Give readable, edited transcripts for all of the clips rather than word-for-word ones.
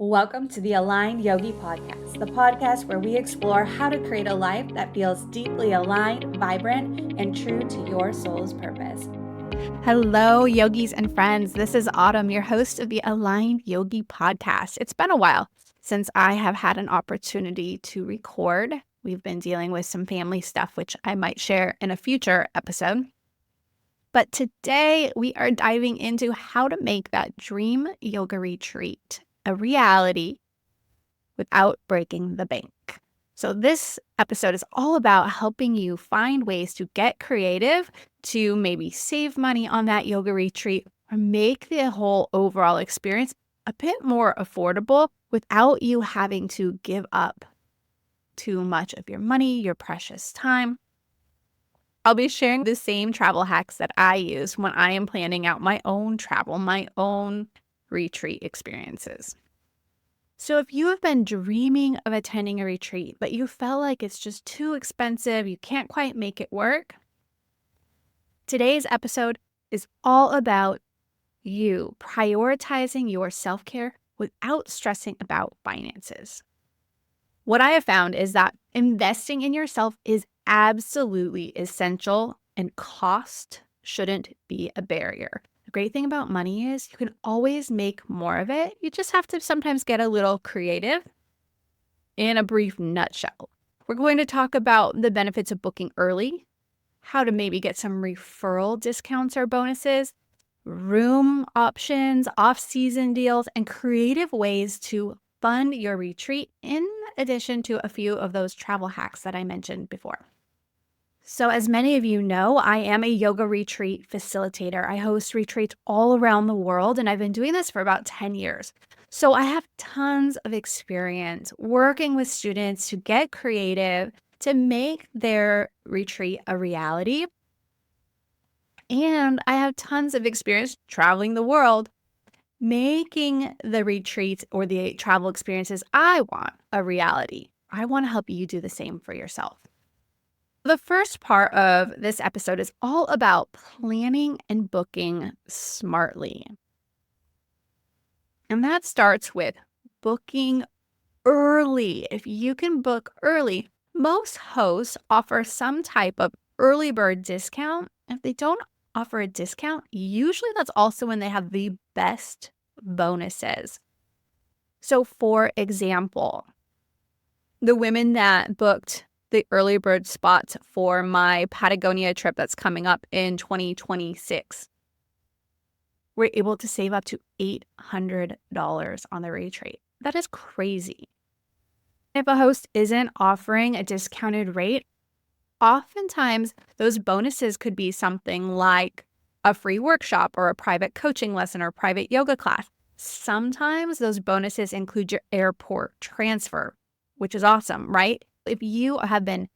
Welcome to the Aligned Yogi Podcast, the podcast where we explore how to create a life that feels deeply aligned, vibrant, and true to your soul's purpose. Hello, yogis and friends. This is Autumn, your host of the Aligned Yogi Podcast. It's been a while since I have had an opportunity to record. We've been dealing with some family stuff, which I might share in a future episode. But today we are diving into how to make that dream yoga retreat a reality without breaking the bank. So this episode is all about helping you find ways to get creative, to maybe save money on that yoga retreat, or make the whole overall experience a bit more affordable without you having to give up too much of your money, your precious time. I'll be sharing the same travel hacks that I use when I am planning out my own travel, my own retreat experiences. So if you have been dreaming of attending a retreat, but you felt like it's just too expensive, you can't quite make it work, today's episode is all about you prioritizing your self-care without stressing about finances. What I have found is that investing in yourself is absolutely essential, and cost shouldn't be a barrier. The great thing about money is you can always make more of it. You just have to sometimes get a little creative. In a brief nutshell, we're going to talk about the benefits of booking early, how to maybe get some referral discounts or bonuses, room options, off-season deals, and creative ways to fund your retreat in addition to a few of those travel hacks that I mentioned before. So as many of you know, I am a yoga retreat facilitator. I host retreats all around the world, and I've been doing this for about 10 years. So I have tons of experience working with students to get creative, to make their retreat a reality. And I have tons of experience traveling the world, making the retreats or the travel experiences I want a reality. I want to help you do the same for yourself. The first part of this episode is all about planning and booking smartly. And that starts with booking early. If you can book early, most hosts offer some type of early bird discount. If they don't offer a discount, usually that's also when they have the best bonuses. So for example, the women that booked the early bird spots for my Patagonia trip that's coming up in 2026, we're able to save up to $800 on the retreat. That is crazy. If a host isn't offering a discounted rate, oftentimes those bonuses could be something like a free workshop or a private coaching lesson or private yoga class. Sometimes those bonuses include your airport transfer, which is awesome, right? If you have been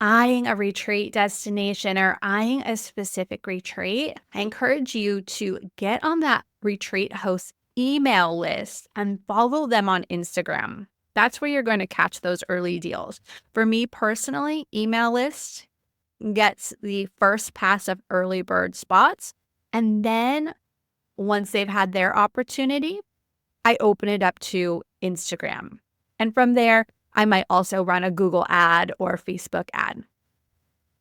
eyeing a retreat destination or eyeing a specific retreat, I encourage you to get on that retreat host email list and follow them on Instagram. That's where you're going to catch those early deals. For me personally, email list gets the first pass of early bird spots. And then once they've had their opportunity, I open it up to Instagram. And from there, I might also run a Google ad or a Facebook ad.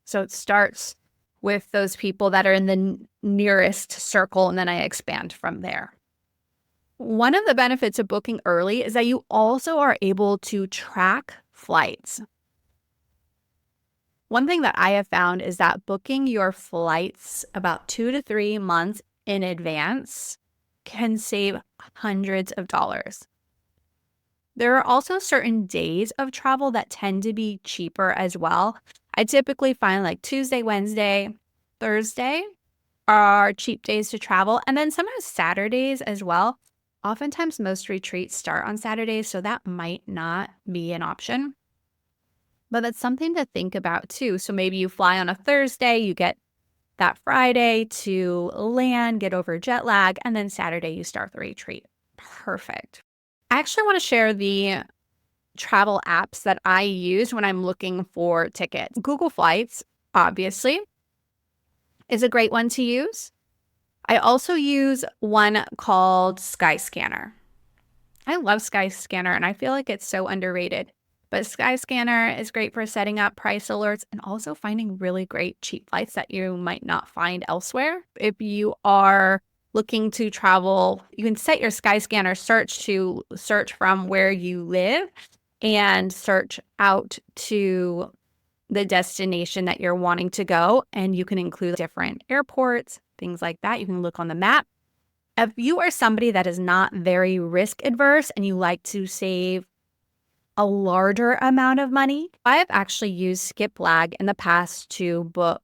So it starts with those people that are in the nearest circle, and then I expand from there. One of the benefits of booking early is that you also are able to track flights. One thing that I have found is that booking your flights about 2 to 3 months in advance can save hundreds of dollars. There are also certain days of travel that tend to be cheaper as well. I typically find like Tuesday, Wednesday, Thursday are cheap days to travel, and then sometimes Saturdays as well. Oftentimes most retreats start on Saturdays, so that might not be an option. But that's something to think about too. So maybe you fly on a Thursday, you get that Friday to land, get over jet lag, and then Saturday you start the retreat. Perfect. I actually want to share the travel apps that I use when I'm looking for tickets. Google Flights, obviously, is a great one to use. I also use one called Skyscanner. I love Skyscanner, and I feel like it's so underrated. But Skyscanner is great for setting up price alerts and also finding really great cheap flights that you might not find elsewhere. If you are looking to travel, you can set your Skyscanner search to search from where you live and search out to the destination that you're wanting to go. And you can include different airports, things like that. You can look on the map. If you are somebody that is not very risk adverse and you like to save a larger amount of money, I have actually used SkipLag in the past to book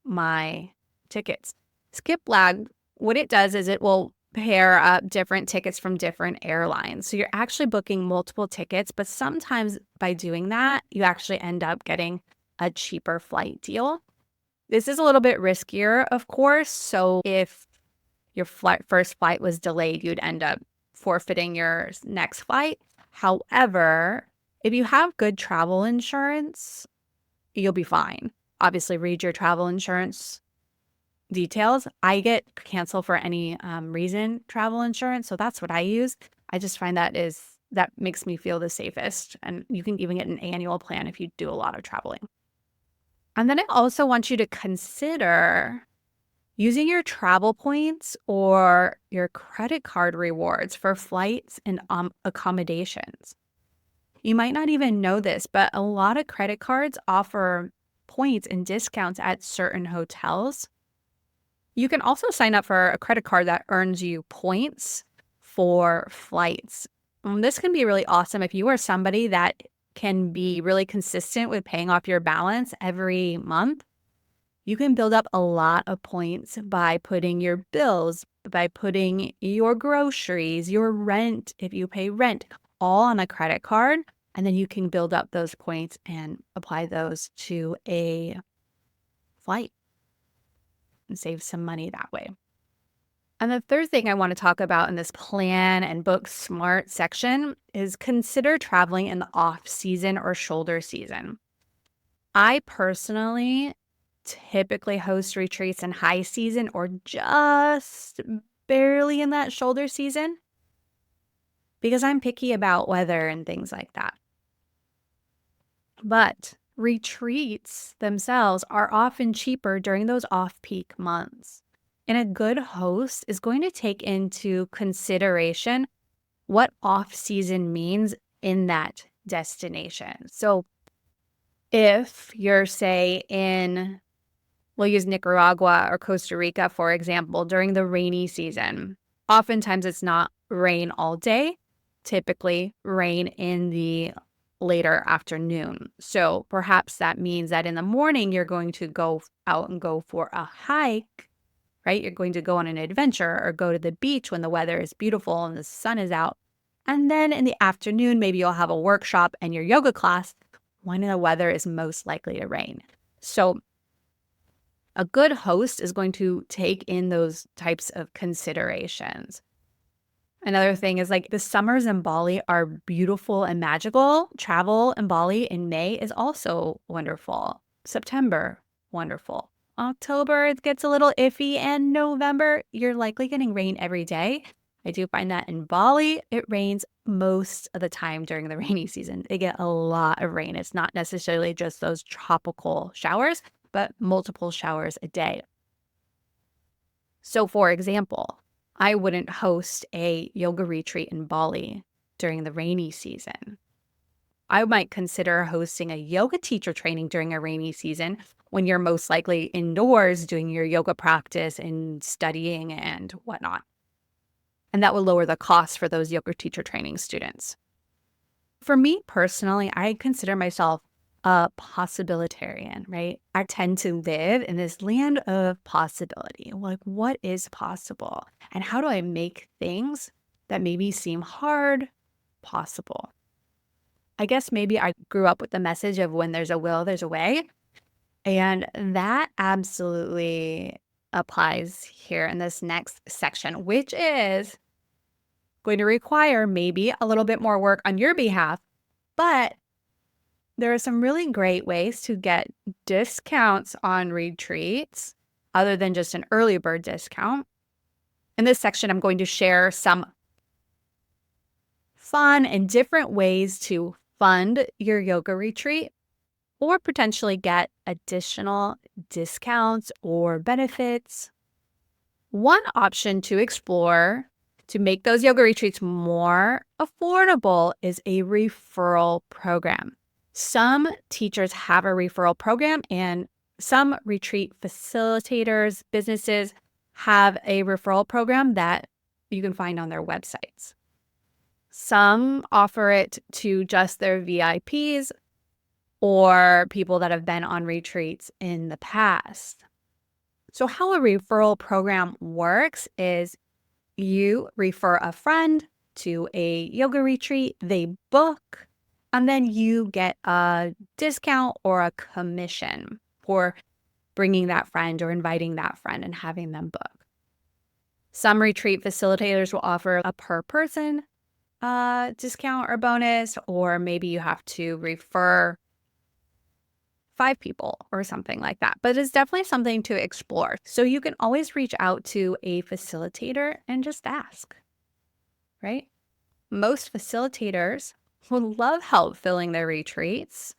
my tickets. SkipLag, what it does is it will pair up different tickets from different airlines. So you're actually booking multiple tickets, but sometimes by doing that, you actually end up getting a cheaper flight deal. This is a little bit riskier, of course. So if your first flight was delayed, you'd end up forfeiting your next flight. However, if you have good travel insurance, you'll be fine. Obviously, read your travel insurance details. I get cancel for any reason travel insurance, so that's what I use. I just find that makes me feel the safest, and you can even get an annual plan if you do a lot of traveling. And then I also want you to consider using your travel points or your credit card rewards for flights and accommodations. You might not even know this, but a lot of credit cards offer points and discounts at certain hotels. You can also sign up for a credit card that earns you points for flights. This can be really awesome if you are somebody that can be really consistent with paying off your balance every month. You can build up a lot of points by putting your bills, by putting your groceries, your rent, if you pay rent, all on a credit card. And then you can build up those points and apply those to a flight and save some money that way. And the third thing I want to talk about in this plan and book smart section is consider traveling in the off season or shoulder season. I personally typically host retreats in high season or just barely in that shoulder season because I'm picky about weather and things like that. But retreats themselves are often cheaper during those off-peak months. And a good host is going to take into consideration what off-season means in that destination. So if you're, say, we'll use Nicaragua or Costa Rica, for example, during the rainy season, oftentimes it's not rain all day, typically rain in the later afternoon. So perhaps that means that in the morning, you're going to go out and go for a hike, right? You're going to go on an adventure or go to the beach when the weather is beautiful and the sun is out. And then in the afternoon, maybe you'll have a workshop and your yoga class when the weather is most likely to rain. So a good host is going to take in those types of considerations. Another thing is the summers in Bali are beautiful and magical. Travel in Bali in May is also wonderful. September, wonderful. October, it gets a little iffy. And November, you're likely getting rain every day. I do find that in Bali, it rains most of the time during the rainy season. They get a lot of rain. It's not necessarily just those tropical showers, but multiple showers a day. So for example, I wouldn't host a yoga retreat in Bali during the rainy season. I might consider hosting a yoga teacher training during a rainy season when you're most likely indoors doing your yoga practice and studying and whatnot. And that will lower the cost for those yoga teacher training students. For me personally, I consider myself a possibilitarian, right? I tend to live in this land of possibility. What is possible? And how do I make things that maybe seem hard possible? I guess maybe I grew up with the message of when there's a will, there's a way. And that absolutely applies here in this next section, which is going to require maybe a little bit more work on your behalf, but there are some really great ways to get discounts on retreats other than just an early bird discount. In this section, I'm going to share some fun and different ways to fund your yoga retreat or potentially get additional discounts or benefits. One option to explore to make those yoga retreats more affordable is a referral program. Some teachers have a referral program, and some retreat facilitators, businesses have a referral program that you can find on their websites. Some offer it to just their VIPs or people that have been on retreats in the past. So how a referral program works is you refer a friend to a yoga retreat, they book, and then you get a discount or a commission for bringing that friend or inviting that friend and having them book. Some retreat facilitators will offer a per person discount or bonus, or maybe you have to refer 5 people or something like that. But it's definitely something to explore. So you can always reach out to a facilitator and just ask, right? Most facilitators would love help filling their retreats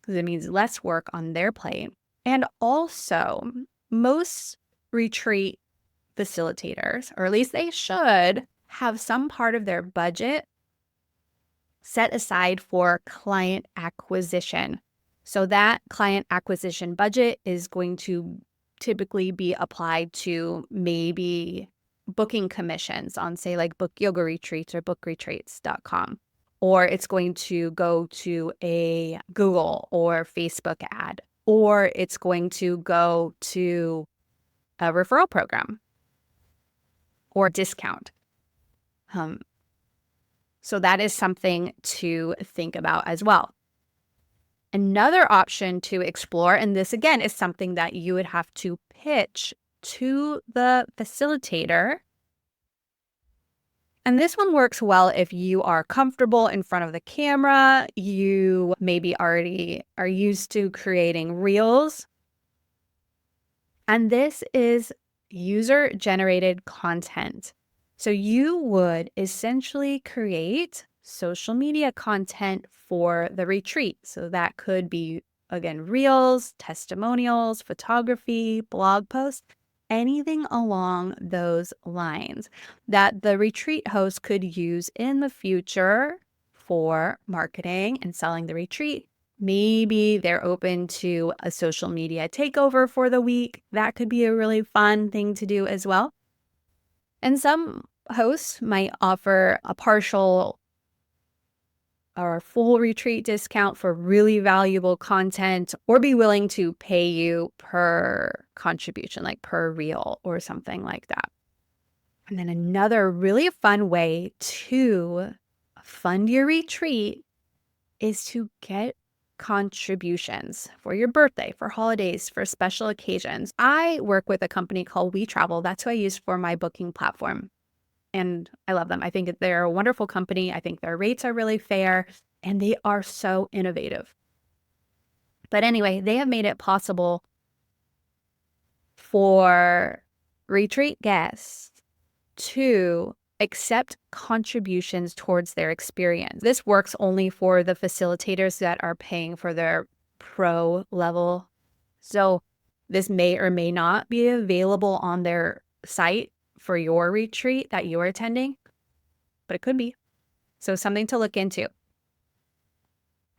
because it means less work on their plate. And also, most retreat facilitators, or at least they should, have some part of their budget set aside for client acquisition. So that client acquisition budget is going to typically be applied to maybe booking commissions on, say, like Book Yoga Retreats or bookretreats.com. Or it's going to go to a Google or Facebook ad, or it's going to go to a referral program or discount. So that is something to think about as well. Another option to explore, and this again is something that you would have to pitch to the facilitator. And this one works well if you are comfortable in front of the camera, you maybe already are used to creating reels. And this is user-generated content. So you would essentially create social media content for the retreat. So that could be, again, reels, testimonials, photography, blog posts, anything along those lines that the retreat host could use in the future for marketing and selling the retreat. Maybe they're open to a social media takeover for the week. That could be a really fun thing to do as well. And some hosts might offer a partial or a full retreat discount for really valuable content, or be willing to pay you per contribution, like per reel or something like that. And then another really fun way to fund your retreat is to get contributions for your birthday, for holidays, for special occasions. I work with a company called We Travel. That's who I use for my booking platform. And I love them. I think they're a wonderful company. I think their rates are really fair and they are so innovative. But anyway, they have made it possible for retreat guests to accept contributions towards their experience. This works only for the facilitators that are paying for their pro level. So this may or may not be available on their site for your retreat that you're attending, but it could be. So something to look into.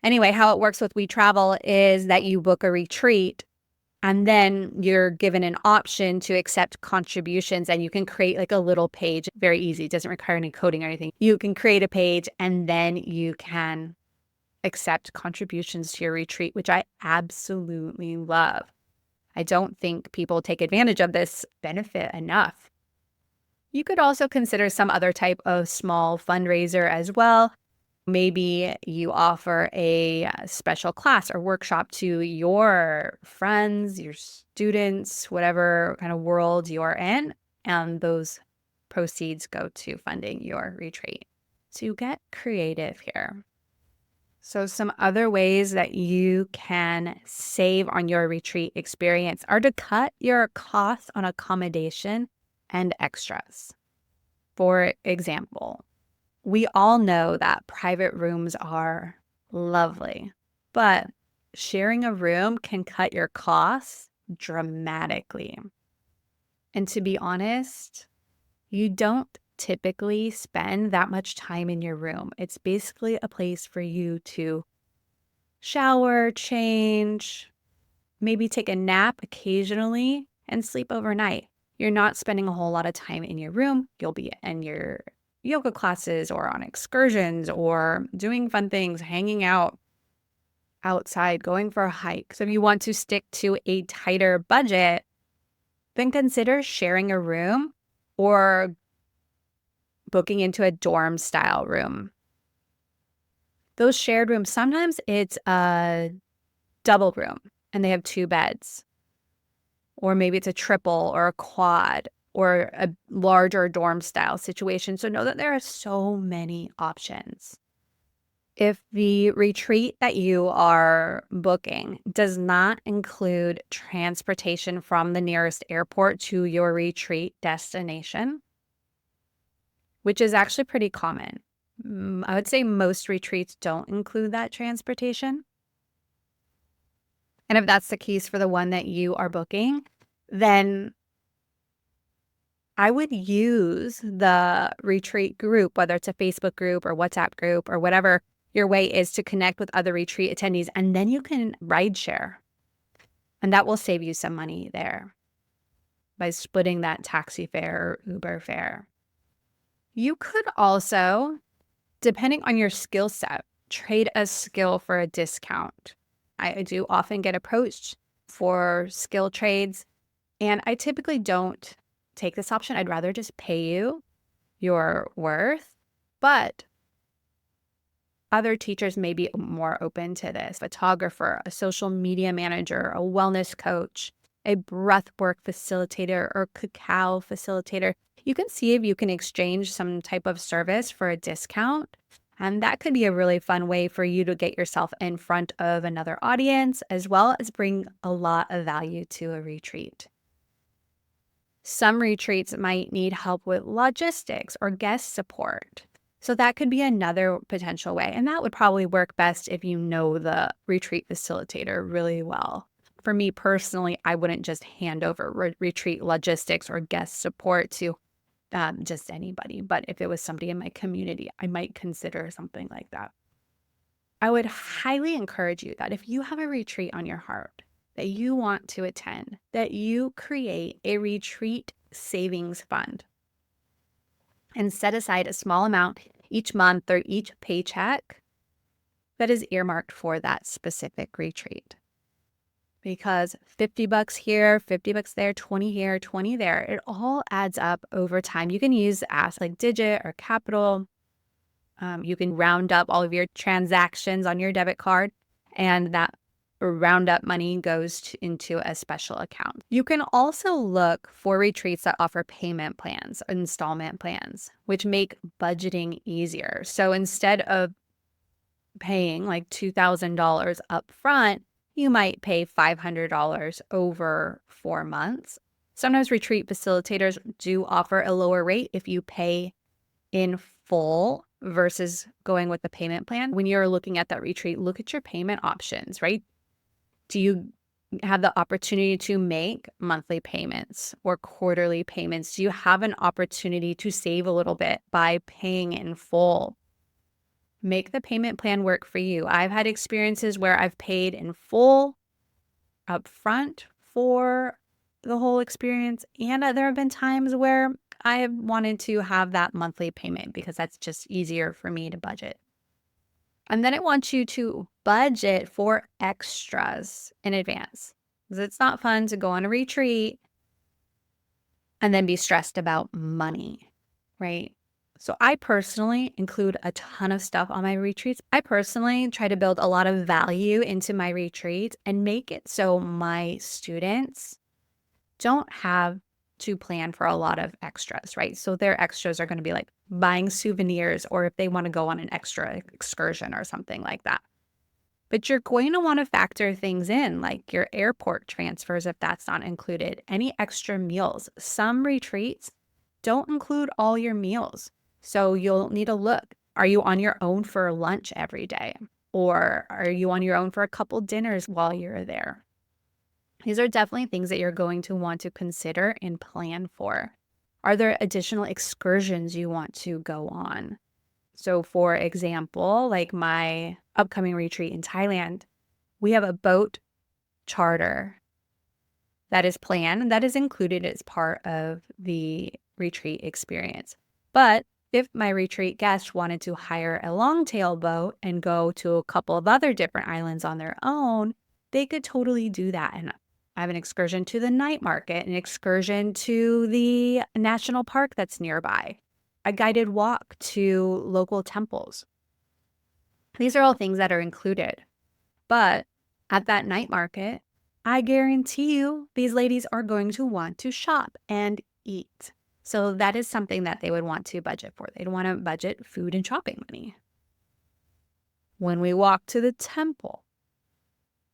Anyway, how it works with We Travel is that you book a retreat and then you're given an option to accept contributions, and you can create like a little page. Very easy. It doesn't require any coding or anything. You can create a page and then you can accept contributions to your retreat, which I absolutely love. I don't think people take advantage of this benefit enough. You could also consider some other type of small fundraiser as well. Maybe you offer a special class or workshop to your friends, your students, whatever kind of world you're in, and those proceeds go to funding your retreat. So get creative here. So some other ways that you can save on your retreat experience are to cut your costs on accommodation and extras. For example, We all know that private rooms are lovely, but sharing a room can cut your costs dramatically. And to be honest, you don't typically spend that much time in your room. It's basically a place for you to shower, change, maybe take a nap occasionally, and sleep overnight. You're not spending a whole lot of time in your room. You'll be in your yoga classes or on excursions or doing fun things, hanging out outside, going for a hike. So if you want to stick to a tighter budget, then consider sharing a room or booking into a dorm style room. Those shared rooms, sometimes it's a double room and they have 2 beds, or maybe it's a triple or a quad or a larger dorm style situation. So know that there are so many options. If the retreat that you are booking does not include transportation from the nearest airport to your retreat destination, which is actually pretty common. I would say most retreats don't include that transportation. And if that's the case for the one that you are booking, then I would use the retreat group, whether it's a Facebook group or WhatsApp group or whatever your way is to connect with other retreat attendees. And then you can ride share. And that will save you some money there by splitting that taxi fare or Uber fare. You could also, depending on your skill set, trade a skill for a discount. I do often get approached for skill trades, and I typically don't take this option. I'd rather just pay you your worth, but other teachers may be more open to this. Photographer, a social media manager, a wellness coach, a breathwork facilitator, or cacao facilitator. You can see if you can exchange some type of service for a discount. And that could be a really fun way for you to get yourself in front of another audience, as well as bring a lot of value to a retreat. Some retreats might need help with logistics or guest support. So that could be another potential way. And that would probably work best if you know the retreat facilitator really well. For me personally, I wouldn't just hand over retreat logistics or guest support to just anybody. But if it was somebody in my community, I might consider something like that. I would highly encourage you that if you have a retreat on your heart that you want to attend, that you create a retreat savings fund and set aside a small amount each month or each paycheck that is earmarked for that specific retreat. Because $50 here, $50 there, 20 here, 20 there, it all adds up over time. You can use apps like Digit or Capital. You can round up all of your transactions on your debit card, and that round up money goes into a special account. You can also look for retreats that offer payment plans, installment plans, which make budgeting easier. So instead of paying like $2,000 up front, you might pay $500 over 4 months. Sometimes retreat facilitators do offer a lower rate if you pay in full versus going with the payment plan. When you're looking at that retreat, look at your payment options, right? Do you have the opportunity to make monthly payments or quarterly payments? Do you have an opportunity to save a little bit by paying in full? Make the payment plan work for you. I've had experiences where I've paid in full up front for the whole experience, and there have been times where I have wanted to have that monthly payment because that's just easier for me to budget. And then it wants you to budget for extras in advance, because it's not fun to go on a retreat and then be stressed about money, right? So I personally include a ton of stuff on my retreats. I personally try to build a lot of value into my retreats and make it so my students don't have to plan for a lot of extras, right? So their extras are going to be like buying souvenirs, or if they want to go on an extra excursion or something like that. But you're going to want to factor things in like your airport transfers if that's not included, any extra meals. Some retreats don't include all your meals. So you'll need to look. Are you on your own for lunch every day? Or are you on your own for a couple dinners while you're there? These are definitely things that you're going to want to consider and plan for. Are there additional excursions you want to go on? So for example, like my upcoming retreat in Thailand, we have a boat charter that is planned, that is included as part of the retreat experience. But if my retreat guests wanted to hire a long-tail boat and go to a couple of other different islands on their own, they could totally do that. And I have an excursion to the night market, an excursion to the national park that's nearby, a guided walk to local temples. These are all things that are included. But at that night market, I guarantee you these ladies are going to want to shop and eat. So that is something that they would want to budget for. They'd want to budget food and shopping money. When we walk to the temple,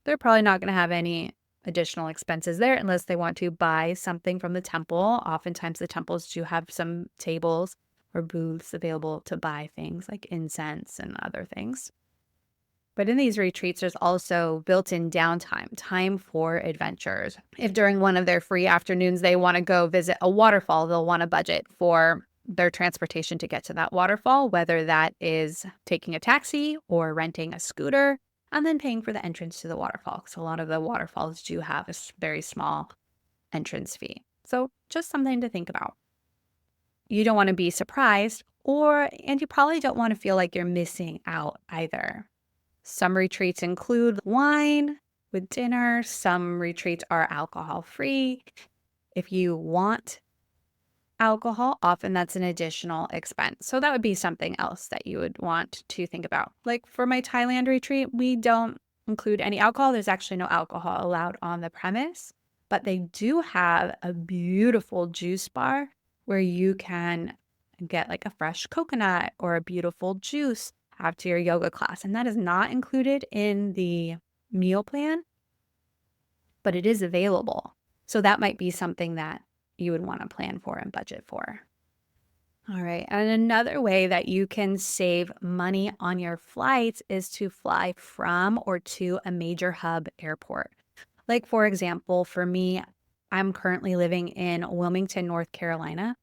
they're probably not going to have any additional expenses there unless they want to buy something from the temple. Oftentimes the temples do have some tables or booths available to buy things like incense and other things. But in these retreats, there's also built-in downtime, time for adventures. If during one of their free afternoons they want to go visit a waterfall, they'll want to budget for their transportation to get to that waterfall, whether that is taking a taxi or renting a scooter, and then paying for the entrance to the waterfall. So a lot of the waterfalls do have a very small entrance fee. So just something to think about. You don't want to be surprised, and you probably don't want to feel like you're missing out either. Some retreats include wine with dinner. Some retreats are alcohol-free. If you want alcohol, often that's an additional expense. So that would be something else that you would want to think about. Like for my Thailand retreat, we don't include any alcohol. There's actually no alcohol allowed on the premise, but they do have a beautiful juice bar where you can get like a fresh coconut or a beautiful juice after your yoga class. And that is not included in the meal plan, but it is available. So that might be something that you would want to plan for and budget for. All right. And another way that you can save money on your flights is to fly from or to a major hub airport. Like, for example, for me, I'm currently living in Wilmington, North Carolina,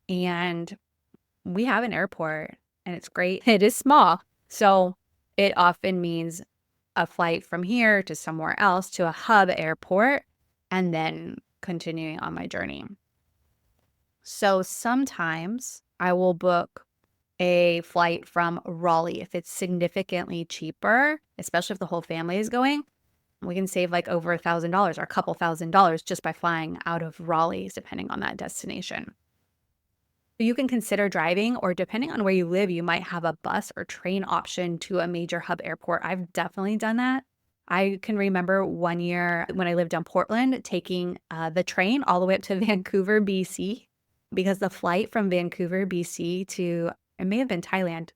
and we have an airport and it's great. It is small. So it often means a flight from here to somewhere else to a hub airport and then continuing on my journey. So sometimes I will book a flight from Raleigh if it's significantly cheaper, especially if the whole family is going. We can save like over $1,000 or a couple $1,000 just by flying out of Raleigh, depending on that destination. You can consider driving, or depending on where you live, you might have a bus or train option to a major hub airport. I've definitely done that. I can remember one year when I lived in Portland taking the train all the way up to Vancouver, BC, because the flight from Vancouver, BC to, it may have been Thailand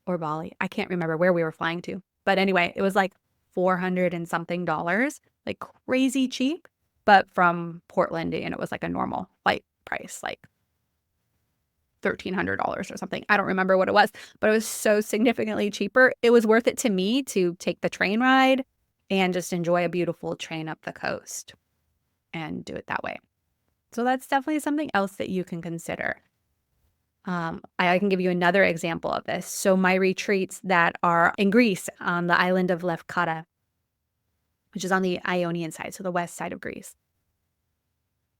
or Bali. I can't remember where we were flying to. But anyway, it was like $400 and something, like crazy cheap. But from Portland, and it was like a normal flight price, like $1,300 or something. I don't remember what it was, but it was so significantly cheaper. It was worth it to me to take the train ride and just enjoy a beautiful train up the coast and do it that way. So that's definitely something else that you can consider. I can give you another example of this. So my retreats that are in Greece on the island of Lefkada, which is on the Ionian side, so the west side of Greece.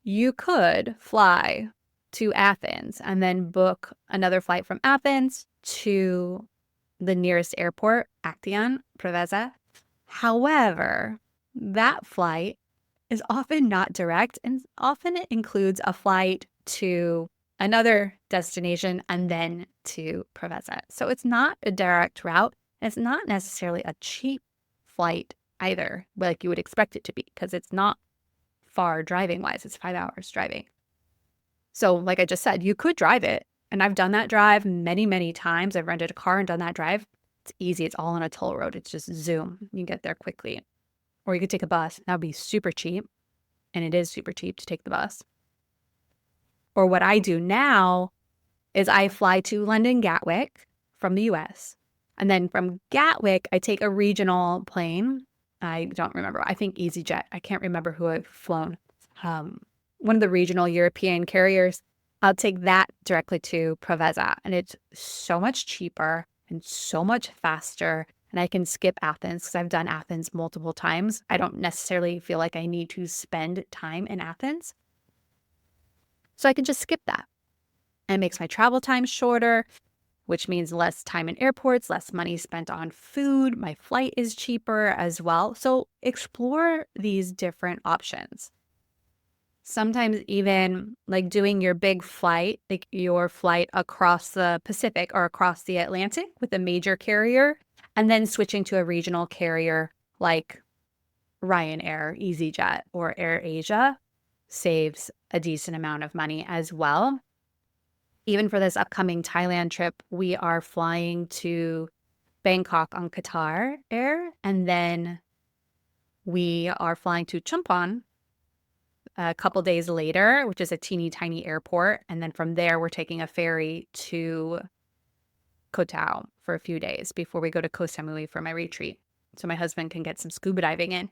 You could fly to Athens and then book another flight from Athens to the nearest airport, Acton, Preveza. However, that flight is often not direct, and often it includes a flight to another destination and then to Preveza. So it's not a direct route. And it's not necessarily a cheap flight either, like you would expect it to be, because it's not far driving wise. It's 5 hours driving. So like I just said, you could drive it. And I've done that drive many, many times. I've rented a car and done that drive. It's easy. It's all on a toll road. It's just zoom. You can get there quickly. Or you could take a bus. That would be super cheap. And it is super cheap to take the bus. Or what I do now is I fly to London Gatwick from the US. And then from Gatwick, I take a regional plane. I don't remember. I think EasyJet. I can't remember who I've flown. One of the regional European carriers. I'll take that directly to Preveza. And it's so much cheaper and so much faster. And I can skip Athens because I've done Athens multiple times. I don't necessarily feel like I need to spend time in Athens. So I can just skip that. And it makes my travel time shorter, which means less time in airports, less money spent on food. My flight is cheaper as well. So explore these different options. Sometimes even like doing your big flight, like your flight across the Pacific or across the Atlantic with a major carrier, and then switching to a regional carrier like Ryanair, EasyJet, or AirAsia saves a decent amount of money as well. Even for this upcoming Thailand trip, we are flying to Bangkok on Qatar Air, and then we are flying to Chumpon a couple days later, which is a teeny tiny airport. And then from there, we're taking a ferry to Koh Tao for a few days before we go to Koh Samui for my retreat. So my husband can get some scuba diving in.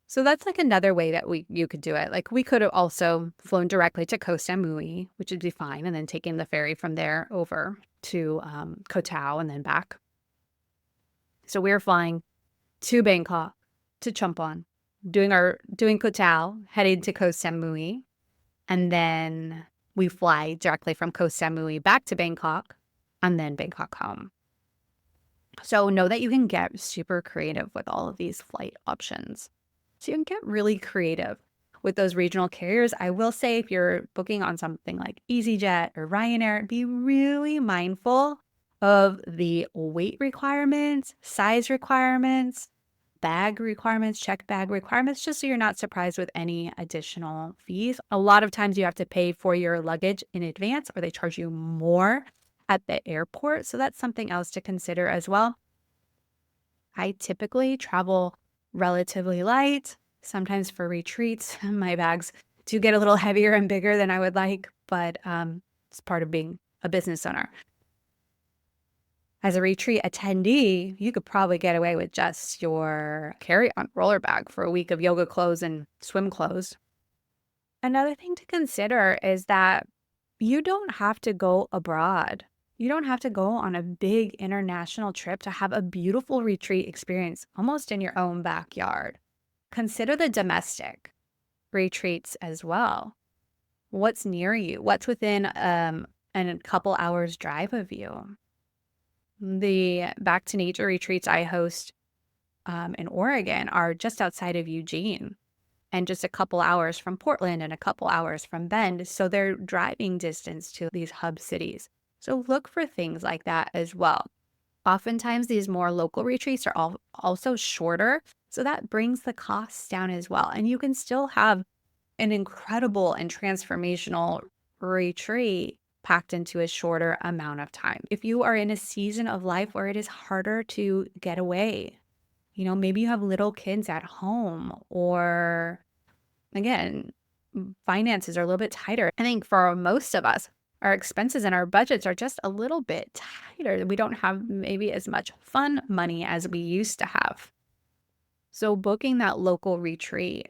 So that's like another way that you could do it. Like we could have also flown directly to Koh Samui, which would be fine, and then taking the ferry from there over to Koh Tao and then back. So we're flying to Bangkok, to Chumpon, doing Koh Tao, heading to Koh Samui, and then we fly directly from Koh Samui back to Bangkok, and then Bangkok home. So know that you can get super creative with all of these flight options. So you can get really creative with those regional carriers. I will say if you're booking on something like EasyJet or Ryanair, be really mindful of the weight requirements, size requirements, bag requirements, check bag requirements, just so you're not surprised with any additional fees. A lot of times you have to pay for your luggage in advance or they charge you more at the airport. So that's something else to consider as well. I typically travel relatively light. Sometimes for retreats, my bags do get a little heavier and bigger than I would like, but it's part of being a business owner. As a retreat attendee, you could probably get away with just your carry-on roller bag for a week of yoga clothes and swim clothes. Another thing to consider is that you don't have to go abroad. You don't have to go on a big international trip to have a beautiful retreat experience almost in your own backyard. Consider the domestic retreats as well. What's near you? What's within a couple hours drive of you? The Back to Nature retreats I host in Oregon are just outside of Eugene and just a couple hours from Portland and a couple hours from Bend. So they're driving distance to these hub cities. So look for things like that as well. Oftentimes, these more local retreats are also shorter. So that brings the costs down as well. And you can still have an incredible and transformational retreat packed into a shorter amount of time. If you are in a season of life where it is harder to get away, maybe you have little kids at home, or again, finances are a little bit tighter. I think for most of us, our expenses and our budgets are just a little bit tighter. We don't have maybe as much fun money as we used to have. So booking that local retreat,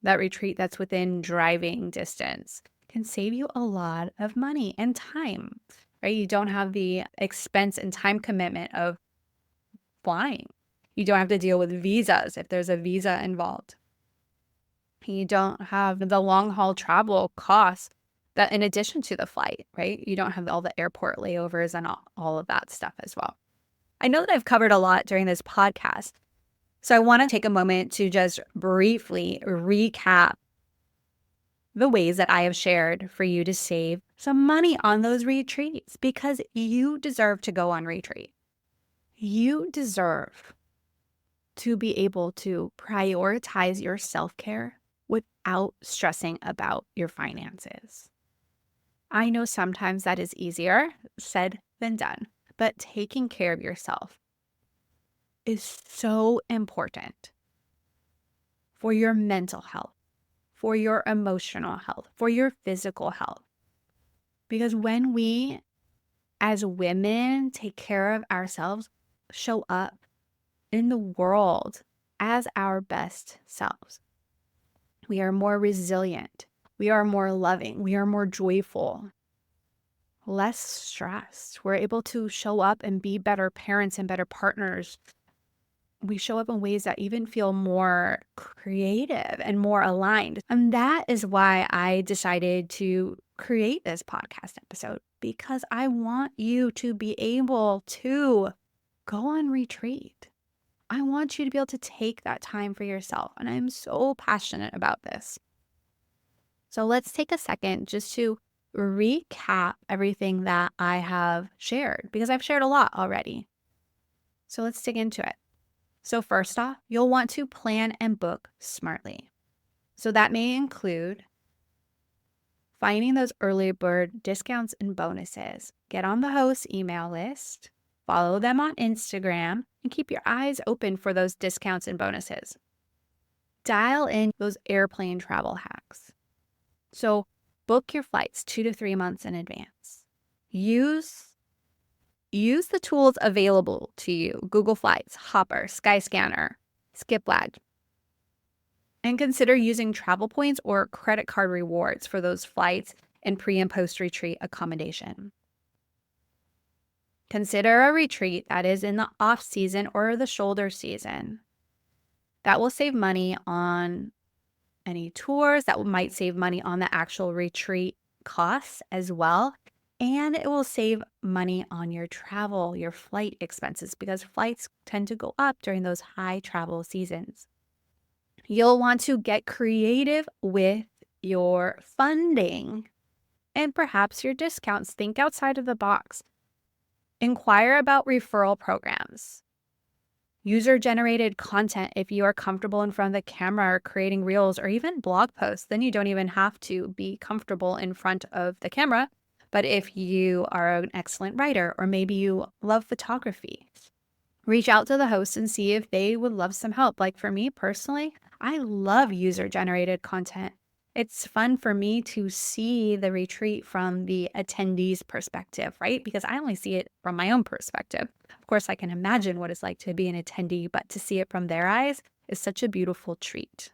that retreat that's within driving distance, can save you a lot of money and time, right? You don't have the expense and time commitment of flying. You don't have to deal with visas if there's a visa involved. You don't have the long haul travel costs that in addition to the flight, right? You don't have all the airport layovers and all of that stuff as well. I know that I've covered a lot during this podcast, so I want to take a moment to just briefly recap the ways that I have shared for you to save some money on those retreats, because you deserve to go on retreat. You deserve to be able to prioritize your self-care without stressing about your finances. I know sometimes that is easier said than done, but taking care of yourself is so important for your mental health, for your emotional health, for your physical health. Because when we, as women, take care of ourselves, show up in the world as our best selves, we are more resilient. We are more loving. We are more joyful, less stressed. We're able to show up and be better parents and better partners. We show up in ways that even feel more creative and more aligned. And that is why I decided to create this podcast episode, because I want you to be able to go on retreat. I want you to be able to take that time for yourself. And I'm so passionate about this. So let's take a second just to recap everything that I have shared, because I've shared a lot already. So let's dig into it. So first off, you'll want to plan and book smartly. So that may include finding those early bird discounts and bonuses. Get on the host email list, follow them on Instagram, and keep your eyes open for those discounts and bonuses. Dial in those airplane travel hacks. So book your flights 2 to 3 months in advance. Use the tools available to you: Google Flights, Hopper, Skyscanner, Skiplag. And consider using travel points or credit card rewards for those flights and pre- and post-retreat accommodation. Consider a retreat that is in the off-season or the shoulder season. That will save money on any tours, that might save money on the actual retreat costs as well. And it will save money on your travel, your flight expenses, because flights tend to go up during those high travel seasons. You'll want to get creative with your funding and perhaps your discounts. Think outside of the box. Inquire about referral programs. User-generated content. If you are comfortable in front of the camera or creating reels or even blog posts, then you don't even have to be comfortable in front of the camera. But if you are an excellent writer, or maybe you love photography, reach out to the host and see if they would love some help. Like for me personally, I love user-generated content. It's fun for me to see the retreat from the attendee's perspective, right? Because I only see it from my own perspective. Of course, I can imagine what it's like to be an attendee, but to see it from their eyes is such a beautiful treat.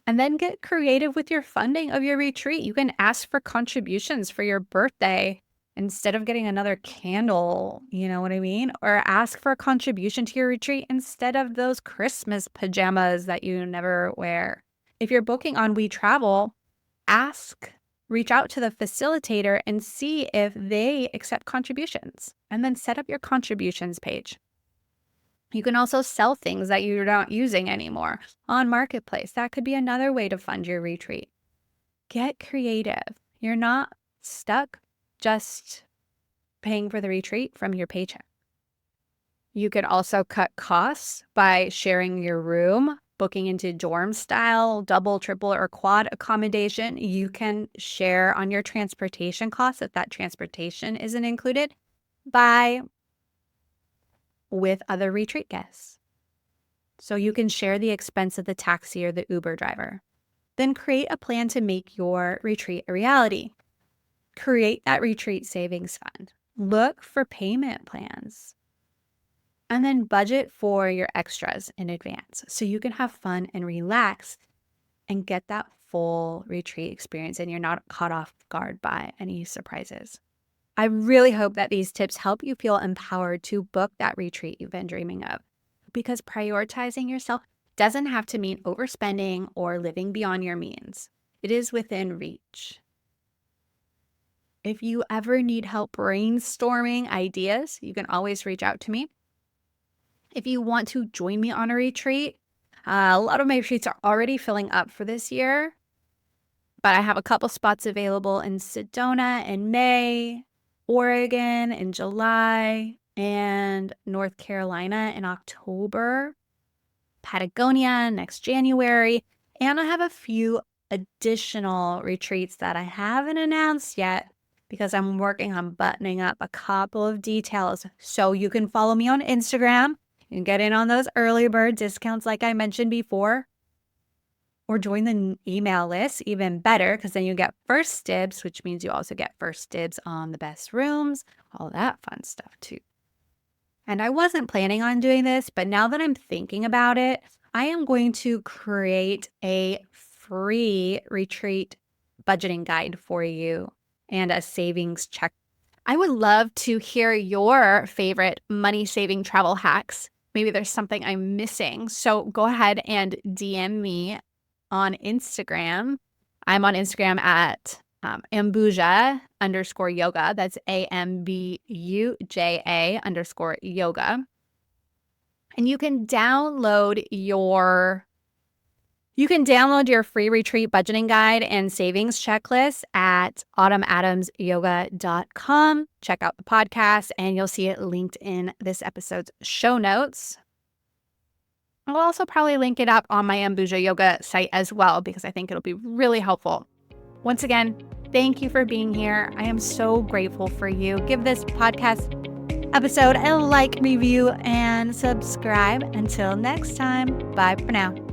And then get creative with your funding of your retreat. You can ask for contributions for your birthday instead of getting another candle, you know what I mean? Or ask for a contribution to your retreat instead of those Christmas pajamas that you never wear. If you're booking on We Travel, reach out to the facilitator and see if they accept contributions, and then set up your contributions page. You can also sell things that you're not using anymore on Marketplace. That could be another way to fund your retreat. Get creative. You're not stuck just paying for the retreat from your paycheck. You could also cut costs by sharing your room, booking into dorm style, double, triple, or quad accommodation. You can share on your transportation costs if that transportation isn't included with other retreat guests. So you can share the expense of the taxi or the Uber driver. Then create a plan to make your retreat a reality. Create that retreat savings fund. Look for payment plans. And then budget for your extras in advance so you can have fun and relax and get that full retreat experience and you're not caught off guard by any surprises. I really hope that these tips help you feel empowered to book that retreat you've been dreaming of, because prioritizing yourself doesn't have to mean overspending or living beyond your means. It is within reach. If you ever need help brainstorming ideas, you can always reach out to me. If you want to join me on a retreat, a lot of my retreats are already filling up for this year, but I have a couple spots available in Sedona in May, Oregon in July, and North Carolina in October, Patagonia next January, and I have a few additional retreats that I haven't announced yet because I'm working on buttoning up a couple of details. So you can follow me on Instagram and get in on those early bird discounts like I mentioned before. or join the email list, even better, because then you get first dibs, which means you also get first dibs on the best rooms, all that fun stuff too. And I wasn't planning on doing this, but now that I'm thinking about it, I am going to create a free retreat budgeting guide for you and a savings check. I would love to hear your favorite money-saving travel hacks. Maybe there's something I'm missing. So go ahead and DM me on Instagram. I'm on Instagram at Ambuja_yoga. That's AMBUJA_yoga. And you can download your free retreat budgeting guide and savings checklist at autumnadamsyoga.com. Check out the podcast and you'll see it linked in this episode's show notes. I'll also probably link it up on my Ambuja Yoga site as well because I think it'll be really helpful. Once again, thank you for being here. I am so grateful for you. Give this podcast episode a like, review, and subscribe. Until next time, bye for now.